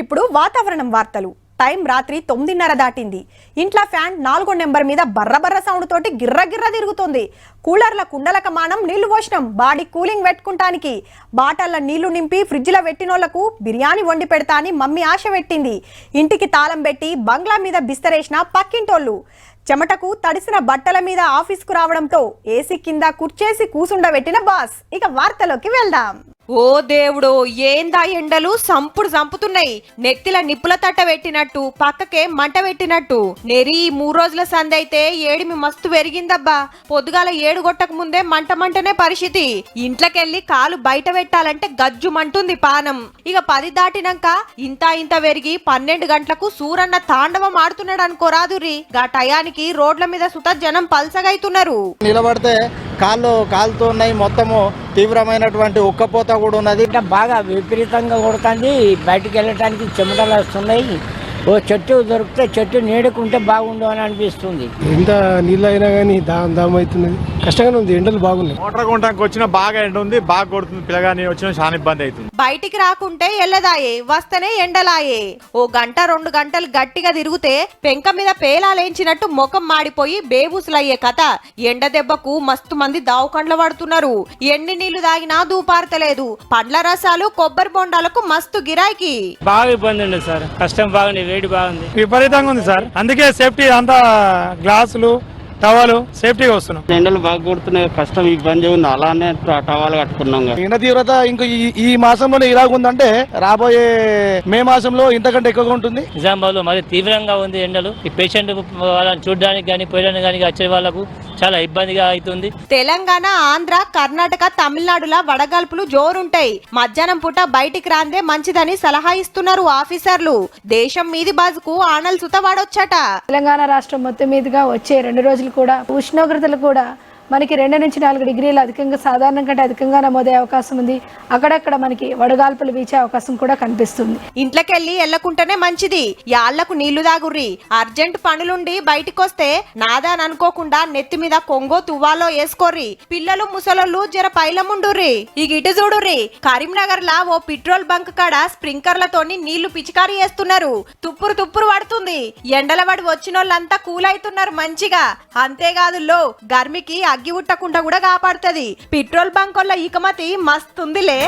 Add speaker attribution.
Speaker 1: ఇప్పుడు వాతావరణం వార్తలు. టైం రాత్రి 9:30 దాటింది. ఇంట్లో ఫ్యాన్ 4వ నెంబర్ మీద బర్రబర్ర సౌండ్ తోటి గిర్రగిర్ర తిరుగుతుంది. కూలర్ల కుండలక మానం నీళ్లు పోసినాం బాడీ కూలింగ్ పెట్టుకుంటానికి. బాటల్ల నీళ్లు నింపి ఫ్రిడ్జ్లో పెట్టినోళ్లకు బిర్యానీ వండి పెడతా అని మమ్మీ ఆశ పెట్టింది. ఇంటికి తాళం పెట్టి బంగ్లా మీద బిస్తరేసిన పక్కింటోళ్ళు. చెమటకు తడిసిన బట్టల మీద ఆఫీస్కు రావడంతో ఏసీ కింద కుర్చేసి కూసుండబెట్టిన బాస్. ఇక వార్తలోకి వెళ్దాం.
Speaker 2: ఓ దేవుడో, ఏందా ఎండలు సంపుడు సంపుతున్నాయి. నెత్తిల నిప్పుల తట్ట పెట్టినట్టు, పక్కకే మంట పెట్టినట్టు. నెరి 3 రోజుల సందైతే ఏడిమి మస్తు పెరిగిందబ్బా. పొద్దుగాల 7 గొట్టకు ముందే మంటనే పరిస్థితి. ఇంట్లోకెళ్ళి కాలు బయట పెట్టాలంటే గజ్జు మంటుంది పానం. ఇక 10 దాటినాక ఇంత పెరిగి 12 గంటలకు సూరన్న తాండవం ఆడుతున్నాడు అనుకోరాదురి. గా టయానికి రోడ్ల మీద సుత జనం పల్సగైతున్నారు.
Speaker 3: నిలబడితే కాళ్ళు కాలుతూ ఉన్నాయి. మొత్తము తీవ్రమైనటువంటి ఉక్కపోత కూడా ఉన్నది.
Speaker 4: బాగా విపరీతంగా కొడుతుంది. బయటికి వెళ్ళటానికి చెమటలు వస్తున్నాయి. ఓ చెట్టు దొరికితే చెట్టు నీడకుంటే బాగుండు అని అనిపిస్తుంది.
Speaker 5: ఎంత నీళ్ళు అయినా కానీ దామ్ అవుతున్నది. కష్టంగానే ఉంది. ఎండలు బాగున్నాయి.
Speaker 6: మోటార్ కొనడానికి వచ్చిన బాగా ఎండ ఉంది, బాగా కొడుతుంది. పిల్లగాని వచ్చిన చాలా ఇబ్బంది అవుతుంది.
Speaker 2: బయటికి రాకుంటే ఎల్లదాయే, వస్తేనే ఎండలాయే. ఓ గంట 2 గంటలు గట్టిగా తిరిగితే పెంక మీద పేలాలేంచినట్టు ముఖం మాడిపోయి బేబూసులయ్యే కథ. ఎండ దెబ్బకు మస్తు మంది దావుకండ్ల పడుతున్నారు. ఎన్ని నీళ్లు తాగినా దూపారతలేదు. పండ్ల రసాలు కొబ్బరి బొండాలకు మస్తు గిరాకీ.
Speaker 7: బాగా ఇబ్బంది ఉంది సార్. కష్టం బాగుంది, వేడి బాగుంది,
Speaker 5: విపరీతంగా ఉంది సార్. అందుకే సేఫ్టీ అంతా గ్లాసులు టవాలు సేఫ్టీగా వస్తున్నాం.
Speaker 8: ఎండలు బాగా కొడుతున్నాయి, కష్టం ఇబ్బంది ఉంది. అలానే టవాలు కట్టుకున్నాం.
Speaker 5: ఎండ తీవ్రత ఇంకా ఈ మాసంలోనే ఇలాగుందంటే రాబోయే మే మాసంలో ఇంతకంటే ఎక్కువగా ఉంటుంది.
Speaker 7: నిజామాబాద్ లో మరి తీవ్రంగా ఉంది ఎండలు. ఈ పేషెంట్ వాళ్ళని చూడడానికి కానీ పోయడానికి కానీ వచ్చే వాళ్ళకు చాలా ఇబ్బందిగా అవుతుంది.
Speaker 2: తెలంగాణ, ఆంధ్ర, కర్ణాటక, తమిళనాడుల వడగల్పులు జోరుంటాయి. మధ్యాహ్నం పూట బయటికి రాందే మంచిదని సలహా ఇస్తున్నారు ఆఫీసర్లు. దేశం మీది బాజుకు ఆనల్ సుత వాడొచ్చట.
Speaker 9: తెలంగాణ రాష్ట్రం మొత్తం మీదుగా వచ్చే 2 రోజులు కూడా ఉష్ణోగ్రతలు కూడా మనకి 2 నుంచి 4 డిగ్రీలు అధికంగా, సాధారణం కంటే అధికంగా నమోదయ్యే అవకాశం ఉంది. అక్కడక్కడ మనకి వడగాల్పులు వీచే అవకాశం కూడా కనిపిస్తుంది.
Speaker 2: ఇంట్లోకెళ్ళి ఎల్లకుంటేనే మంచిది. యాళ్లకు నీళ్లు దాగుర్రి. అర్జెంట్ పనులుండి బయటికొస్తే నాదాని అనుకోకుండా నెత్తి మీద కొంగో తువ్వాలో వేసుకోర్రి. పిల్లలు ముసలోళ్ళు జర పైలముండుర్రి. ఇక ఇటు చూడుర్రి, కరీంనగర్ లా ఓ పెట్రోల్ బంక్ కాడ స్ప్రింకర్లతోని నీళ్లు పిచికారీ చేస్తున్నారు. తుప్పురు పడుతుంది. ఎండల పడి వచ్చినోళ్ళంతా కూలైతున్నారు మంచిగా. అంతేకాదు లో గర్మికి అగ్గి ఉట్టకుండా కూడా కాపాడుతుంది. పెట్రోల్ బంక్ వల్ల ఇకమతి మస్తుందిలే.